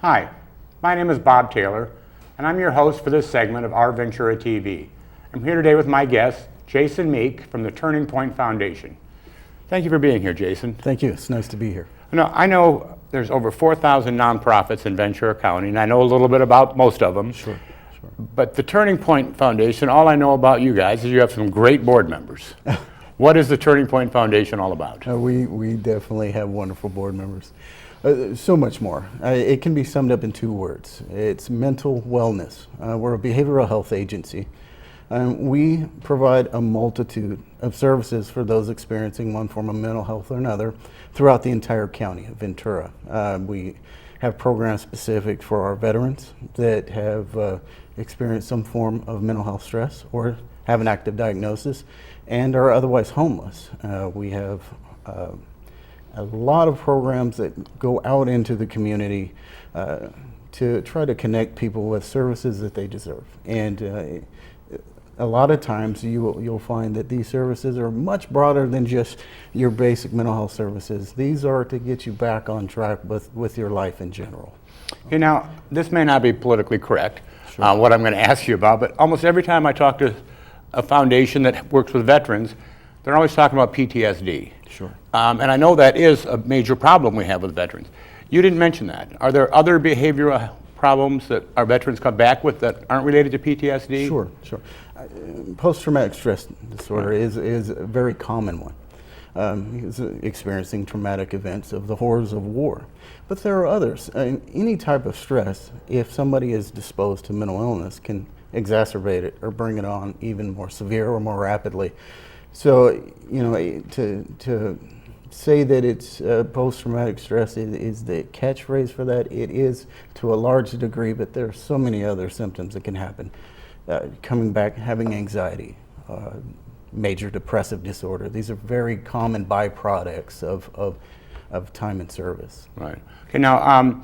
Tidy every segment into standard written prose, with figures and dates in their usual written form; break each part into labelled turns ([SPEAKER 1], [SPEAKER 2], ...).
[SPEAKER 1] Hi, my name is Bob Taylor, and I'm your host for this segment of Our Ventura TV. I'm here today with my guest, Jason Meek from the Turning Point Foundation. Thank you for being here, Jason.
[SPEAKER 2] Thank you. It's nice to be here.
[SPEAKER 1] Now, I know there's over 4,000 nonprofits in Ventura County, and I know a little bit about most of them.
[SPEAKER 2] Sure.
[SPEAKER 1] But the Turning Point Foundation, all I know about you guys is you have some great board members. What is the Turning Point Foundation all about?
[SPEAKER 2] We definitely have wonderful board members. So much more. It can be summed up in two words. It's mental wellness. We're a behavioral health agency. We provide a multitude of services for those experiencing one form of mental health or another throughout the entire county of Ventura. We have programs specific for our veterans that have experienced some form of mental health stress or have an active diagnosis and are otherwise homeless. We have a lot of programs that go out into the community to try to connect people with services that they deserve. And a lot of times you'll find that these services are much broader than just your basic mental health services. These are to get you back on track with your life in general.
[SPEAKER 1] Okay, now, this may not be politically correct,
[SPEAKER 2] Sure.
[SPEAKER 1] what I'm going to ask you about, but almost every time I talk to a foundation that works with veterans, they're always talking about PTSD.
[SPEAKER 2] Sure.
[SPEAKER 1] And I know that is a major problem we have with veterans. You didn't mention that. Are there other behavioral problems that our veterans come back with that aren't related to PTSD?
[SPEAKER 2] Sure. Post-traumatic stress disorder is a very common one. Is experiencing traumatic events of the horrors of war. But there are others. Any type of stress, if somebody is disposed to mental illness, can exacerbate it or bring it on even more severe or more rapidly. So, to say that it's post-traumatic stress is the catchphrase for that. It is to a large degree, but there are so many other symptoms that can happen. Coming back, having anxiety, major depressive disorder. These are very common byproducts of time in service.
[SPEAKER 1] Right. Okay, now,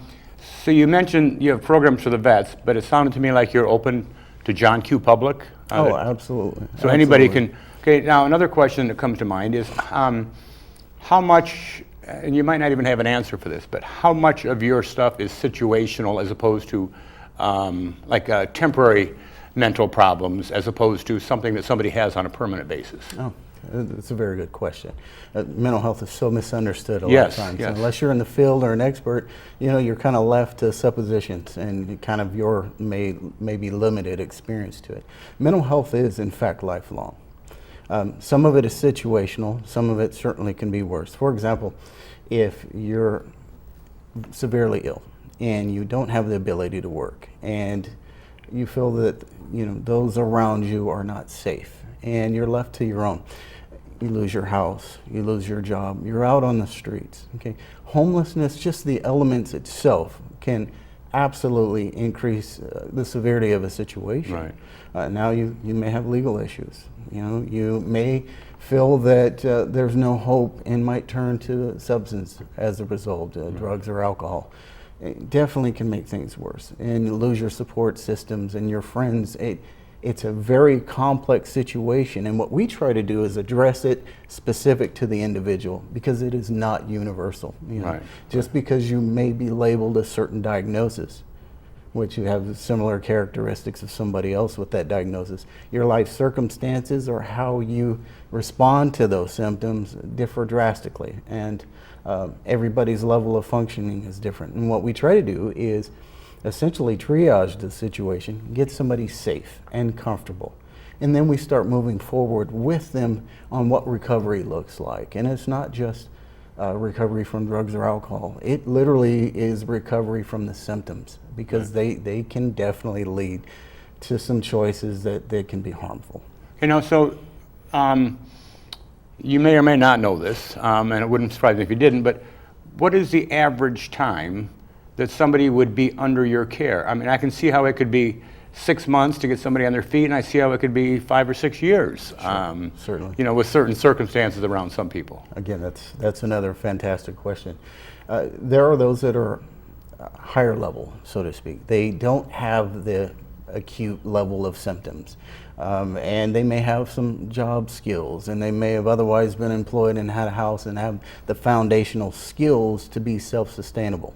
[SPEAKER 1] so you mentioned you have programs for the vets, but it sounded to me like you're open to John Q. Public.
[SPEAKER 2] Absolutely.
[SPEAKER 1] So anybody can. Okay, now another question that comes to mind is how much, and you might not even have an answer for this, but how much of your stuff is situational as opposed to temporary mental problems as opposed to something that somebody has on a permanent basis?
[SPEAKER 2] Oh, that's a very good question. Mental health is so misunderstood a lot of times.
[SPEAKER 1] Yes.
[SPEAKER 2] Unless you're in the field or an expert, you're kind of left to suppositions and kind of your maybe limited experience to it. Mental health is, in fact, lifelong. Some of it is situational. Some of it certainly can be worse. For example, if you're severely ill and you don't have the ability to work and you feel that those around you are not safe and you're left to your own, you lose your house, you lose your job, you're out on the streets. Okay, homelessness, just the elements itself, can absolutely increase the severity of a situation.
[SPEAKER 1] Right.
[SPEAKER 2] Now you may have legal issues. You may feel that there's no hope and might turn to substance as a result, drugs or alcohol. It definitely can make things worse, and you lose your support systems and your friends. It's a very complex situation, and what we try to do is address it specific to the individual because it is not universal.
[SPEAKER 1] Right.
[SPEAKER 2] Just because you may be labeled a certain diagnosis, which you have similar characteristics of somebody else with that diagnosis, your life circumstances or how you respond to those symptoms differ drastically, and everybody's level of functioning is different. And what we try to do is essentially triage the situation, get somebody safe and comfortable, and then we start moving forward with them on what recovery looks like. And it's not just recovery from drugs or alcohol. It literally is recovery from the symptoms, because they can definitely lead to some choices that can be harmful.
[SPEAKER 1] So you may or may not know this, and it wouldn't surprise me if you didn't, but what is the average time that somebody would be under your care? I mean, I can see how it could be 6 months to get somebody on their feet, and I see how it could be 5 or 6 years.
[SPEAKER 2] Sure, certainly.
[SPEAKER 1] With certain circumstances around some people.
[SPEAKER 2] Again, that's another fantastic question. There are those that are higher level, so to speak. They don't have the acute level of symptoms. And they may have some job skills, and they may have otherwise been employed and had a house and have the foundational skills to be self-sustainable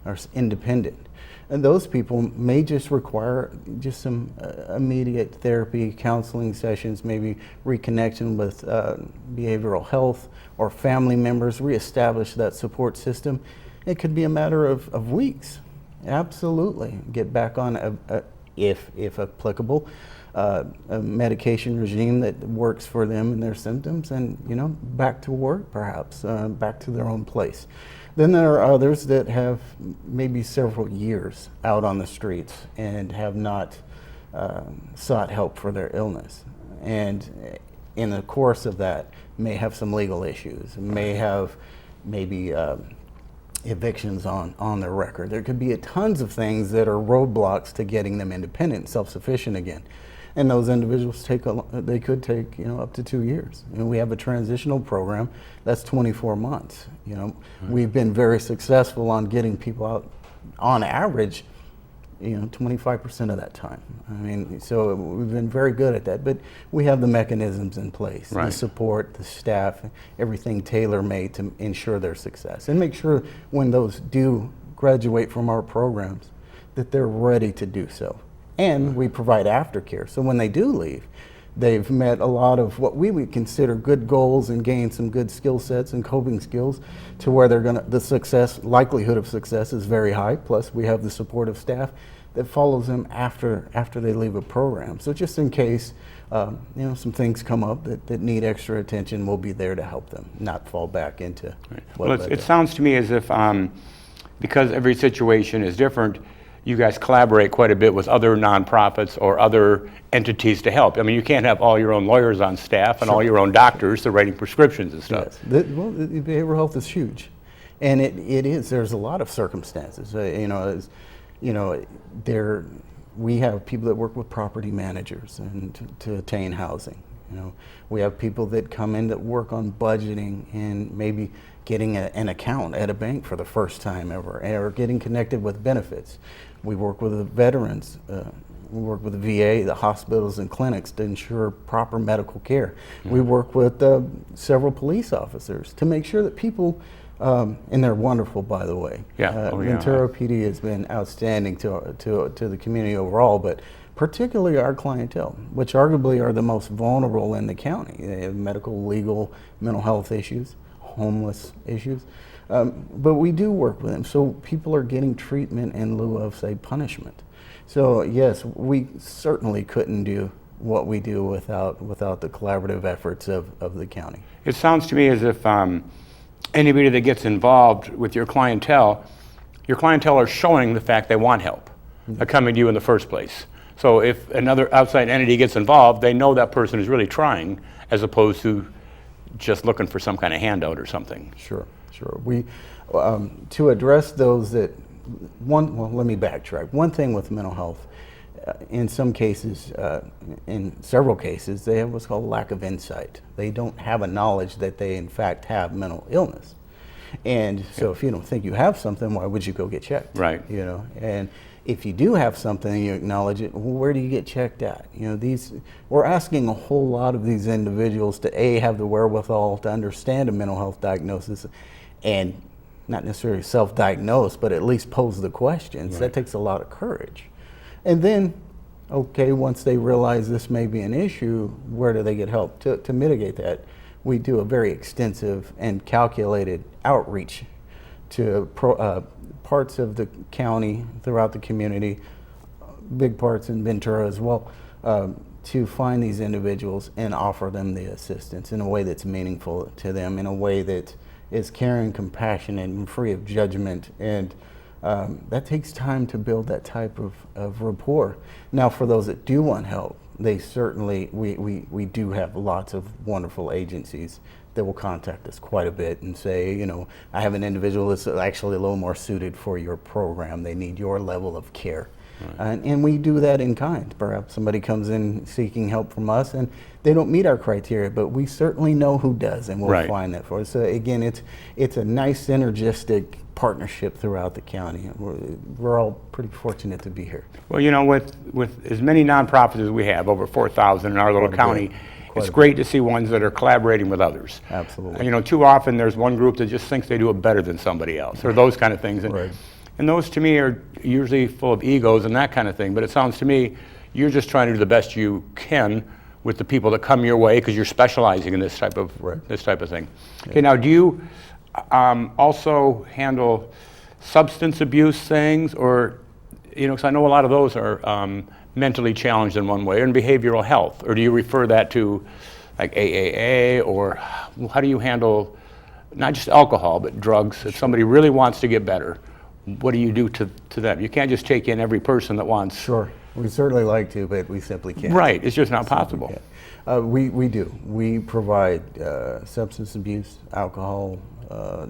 [SPEAKER 2] or independent. And those people may just require just some immediate therapy, counseling sessions, maybe reconnection with behavioral health or family members, reestablish that support system. It could be a matter of weeks. Absolutely. Get back on, if applicable, a medication regime that works for them and their symptoms, and back to work perhaps, back to their own place. Then there are others that have maybe several years out on the streets and have not sought help for their illness. And in the course of that, may have some legal issues, may have maybe evictions on their record. There could be tons of things that are roadblocks to getting them independent, self-sufficient again. And those individuals they could take up to 2 years. And we have a transitional program that's 24 months. We've been very successful on getting people out on average 25% of that time. I mean, so we've been very good at that, but we have the mechanisms in place,
[SPEAKER 1] right.
[SPEAKER 2] The support, the staff, everything tailor-made to ensure their success and make sure when those do graduate from our programs that they're ready to do so. And we provide aftercare, so when they do leave, they've met a lot of what we would consider good goals and gained some good skill sets and coping skills to where the likelihood of success is very high. Plus we have the supportive staff that follows them after they leave a program. So just in case some things come up that need extra attention, we'll be there to help them not fall back into
[SPEAKER 1] Well, it sounds to me as if because every situation is different, you guys collaborate quite a bit with other nonprofits or other entities to help. I mean, you can't have all your own lawyers on staff and all your own doctors that are writing prescriptions and stuff.
[SPEAKER 2] Yes. Behavioral health is huge, and it is. There's a lot of circumstances. We have people that work with property managers and to attain housing. We have people that come in that work on budgeting and maybe getting an account at a bank for the first time ever, or getting connected with benefits. We work with the veterans. We work with the VA, the hospitals and clinics to ensure proper medical care. Mm-hmm. We work with several police officers to make sure that people, and they're wonderful, by the way.
[SPEAKER 1] Yeah.
[SPEAKER 2] Ventura PD has been outstanding to the community overall, but particularly our clientele, which arguably are the most vulnerable in the county. They have medical, legal, mental health issues, homeless issues. But we do work with them, so people are getting treatment in lieu of, say, punishment. So yes, we certainly couldn't do what we do without the collaborative efforts of the county.
[SPEAKER 1] It sounds to me as if anybody that gets involved with your clientele are showing the fact they want help. They're coming to you in the first place. So if another outside entity gets involved, they know that person is really trying, as opposed to just looking for some kind of handout or something.
[SPEAKER 2] Sure. We, to address those let me backtrack. One thing with mental health, in some cases, in several cases, they have what's called lack of insight. They don't have a knowledge that they in fact have mental illness. And so if you don't think you have something, why would you go get checked?
[SPEAKER 1] Right.
[SPEAKER 2] And if you do have something, you acknowledge it, well, where do you get checked at? We're asking a whole lot of these individuals to have the wherewithal to understand a mental health diagnosis and not necessarily self-diagnose, but at least pose the questions. Right. That takes a lot of courage. And then, once they realize this may be an issue, where do they get help? To mitigate that, we do a very extensive and calculated outreach to parts of the county, throughout the community, big parts in Ventura as well, to find these individuals and offer them the assistance in a way that's meaningful to them, in a way that is caring, compassionate, and free of judgment. And that takes time to build that type of rapport. Now, for those that do want help, they certainly, we do have lots of wonderful agencies that will contact us quite a bit and say, I have an individual that's actually a little more suited for your program. They need your level of care. Right. And we do that in kind. Perhaps somebody comes in seeking help from us and they don't meet our criteria, but we certainly know who does, and we'll
[SPEAKER 1] right.
[SPEAKER 2] find that for us. So again, it's a nice synergistic partnership throughout the county. We're all pretty fortunate to be here.
[SPEAKER 1] Well, with as many nonprofits as we have, over 4,000 in our little county, it's great to see ones that are collaborating with others.
[SPEAKER 2] Absolutely.
[SPEAKER 1] Too often there's one group that just thinks they do it better than somebody else, or those kind of things. And,
[SPEAKER 2] right.
[SPEAKER 1] And those to me are usually full of egos and that kind of thing, but it sounds to me you're just trying to do the best you can with the people that come your way because you're specializing in this type of thing. Okay, now do you also handle substance abuse things, or, because I know a lot of those are mentally challenged in one way, and behavioral health, or do you refer that to like AAA, or how do you handle not just alcohol, but drugs? If somebody really wants to get better, what do you do to them? You can't just take in every person that wants.
[SPEAKER 2] Sure. We certainly like to, but we simply can't.
[SPEAKER 1] Right. It's just not possible.
[SPEAKER 2] We do. We provide substance abuse, alcohol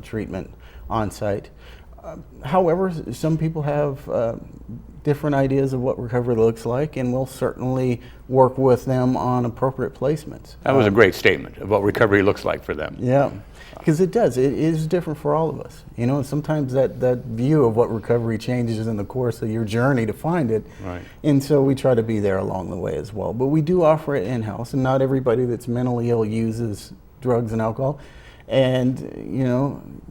[SPEAKER 2] treatment on site. However, some people have different ideas of what recovery looks like, and we'll certainly work with them on appropriate placements.
[SPEAKER 1] That was a great statement of what recovery looks like for them.
[SPEAKER 2] Yeah, because it does. It is different for all of us. Sometimes that view of what recovery changes in the course of your journey to find it.
[SPEAKER 1] Right.
[SPEAKER 2] And so we try to be there along the way as well. But we do offer it in-house, and not everybody that's mentally ill uses drugs and alcohol. And,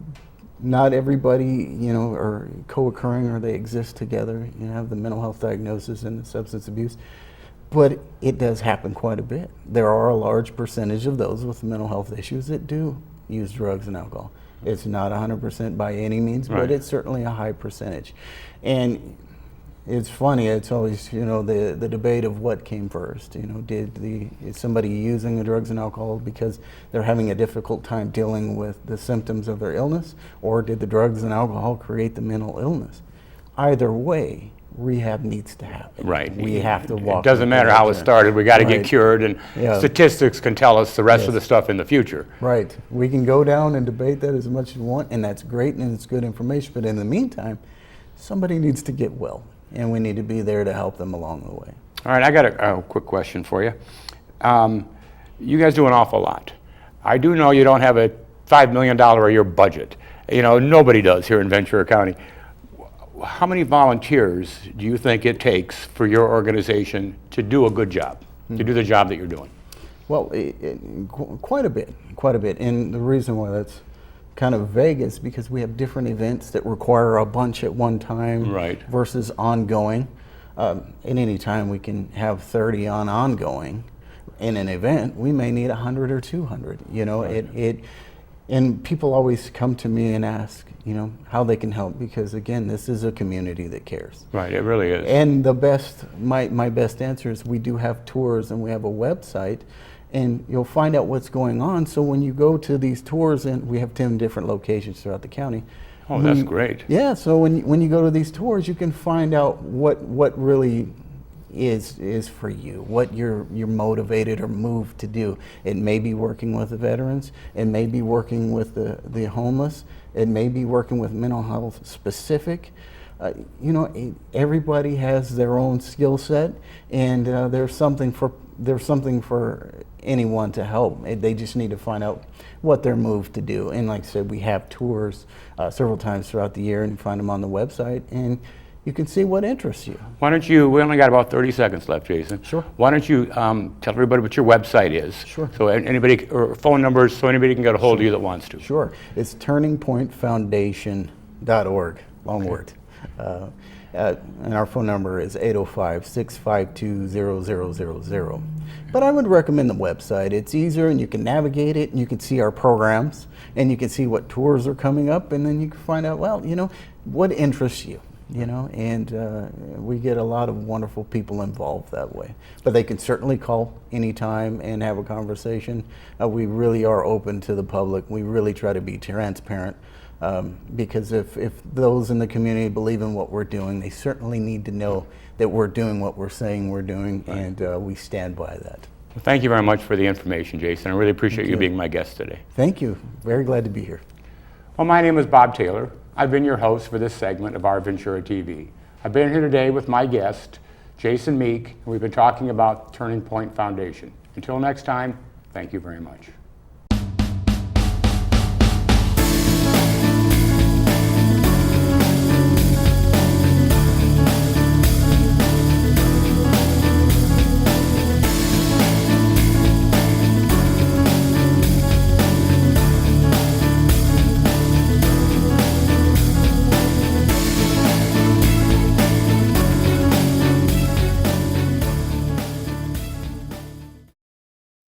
[SPEAKER 2] not everybody, are co-occurring or they exist together. You have the mental health diagnosis and the substance abuse. But it does happen quite a bit. There are a large percentage of those with mental health issues that do use drugs and alcohol. It's not 100% by any means, but it's certainly a high percentage. And it's funny, it's always, the debate of what came first. Is somebody using the drugs and alcohol because they're having a difficult time dealing with the symptoms of their illness, or did the drugs and alcohol create the mental illness? Either way, rehab needs to happen.
[SPEAKER 1] Right.
[SPEAKER 2] We have to walk.
[SPEAKER 1] It doesn't matter how it started. We got to get cured, and statistics can tell us the rest of the stuff in the future.
[SPEAKER 2] Right. We can go down and debate that as much as we want, and that's great and it's good information. But in the meantime, somebody needs to get well, and we need to be there to help them along the way.
[SPEAKER 1] All right, I got a quick question for you. You guys do an awful lot. I do know you don't have a $5 million a year budget. Nobody does here in Ventura County. How many volunteers do you think it takes for your organization to do a good job, to do the job that you're doing?
[SPEAKER 2] Well, quite a bit. And the reason why that's kind of vague is because we have different events that require a bunch at one time versus ongoing. At any time we can have 30 on ongoing. In an event, we may need 100 or 200. And people always come to me and ask, how they can help, because again, this is a community that cares.
[SPEAKER 1] Right, it really is.
[SPEAKER 2] And my best answer is we do have tours and we have a website, and you'll find out what's going on. So when you go to these tours, and we have 10 different locations throughout the county.
[SPEAKER 1] Oh, that's great.
[SPEAKER 2] Yeah, so when you go to these tours, you can find out what really is for you, what you're motivated or moved to do. It may be working with the veterans, it may be working with the homeless, it may be working with mental health specific. Everybody has their own skill set, and there's something for anyone to help. They just need to find out what they're moved to do. And like I said, we have tours several times throughout the year, and you find them on the website, and you can see what interests you.
[SPEAKER 1] Why don't you, we only got about 30 seconds left, Jason.
[SPEAKER 2] Sure.
[SPEAKER 1] Why don't you tell everybody what your website is?
[SPEAKER 2] Sure.
[SPEAKER 1] So anybody, or phone numbers, so anybody can get a hold of you that wants to.
[SPEAKER 2] Sure. It's turningpointfoundation.org, long word. And our phone number is 805-652-0000. But I would recommend the website. It's easier, and you can navigate it, and you can see our programs, and you can see what tours are coming up, and then you can find out, what interests you. And we get a lot of wonderful people involved that way. But they can certainly call anytime and have a conversation. We really are open to the public. We really try to be transparent, because if those in the community believe in what we're doing, they certainly need to know that we're doing what we're saying we're doing, and we stand by that.
[SPEAKER 1] Well, thank you very much for the information, Jason. I really appreciate you being my guest today.
[SPEAKER 2] Thank you. Very glad to be here.
[SPEAKER 1] Well, my name is Bob Taylor. I've been your host for this segment of Our Ventura TV. I've been here today with my guest, Jason Meek, and we've been talking about Turning Point Foundation. Until next time, thank you very much.